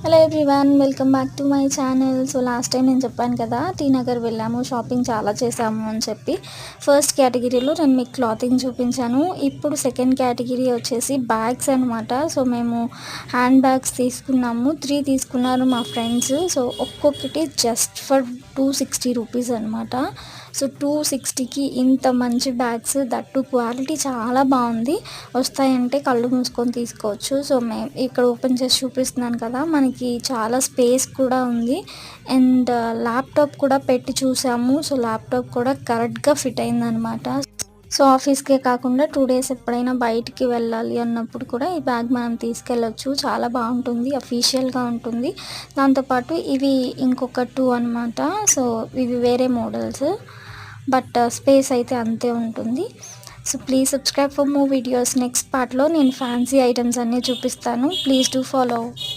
Hello everyone, welcome back to my channel. So last time నేను చెప్పాను కదా, tea Nagar వెళ్ళాము, షాపింగ్ చాలా చేసాము అని చెప్పి. ఫస్ట్ కేటగిరీలో నేను మీకు క్లాతింగ్ చూపించాను. ఇప్పుడు సెకండ్ కేటగిరీ వచ్చేసి బ్యాగ్స్ అనమాట. సో మేము హ్యాండ్ బ్యాగ్స్ తీసుకున్నాము, 3 తీసుకున్నారు మా ఫ్రెండ్స్. సో ఒక్కొక్కటి జస్ట్ ఫర్ 260 రూపీస్ అనమాట. సో 260కి ఇంత మంచి బ్యాగ్స్, దట్టు క్వాలిటీ చాలా బాగుంది. వస్తాయంటే కళ్ళు మూసుకొని తీసుకోవచ్చు. సో మేము ఇక్కడ ఓపెన్ చేసి చూపిస్తున్నాను కదా, మనకి చాలా స్పేస్ కూడా ఉంది. అండ్ ల్యాప్టాప్ కూడా పెట్టి చూసాము. సో ల్యాప్టాప్ కూడా కరెక్ట్గా ఫిట్ అయిందనమాట. సో ఆఫీస్కే కాకుండా 2 డేస్ ఎప్పుడైనా బయటికి వెళ్ళాలి అన్నప్పుడు కూడా ఈ బ్యాగ్ మనం తీసుకెళ్ళొచ్చు. చాలా బాగుంటుంది, అఫీషియల్గా ఉంటుంది. దాంతోపాటు ఇవి ఇంకొక 2 అనమాట. సో ఇవి వేరే మోడల్స్, బట్ స్పేస్ అయితే అంతే ఉంటుంది. So please subscribe for more videos. Next పార్ట్లో నేను ఫ్యాన్సీ ఐటమ్స్ అన్నీ చూపిస్తాను. Please do follow.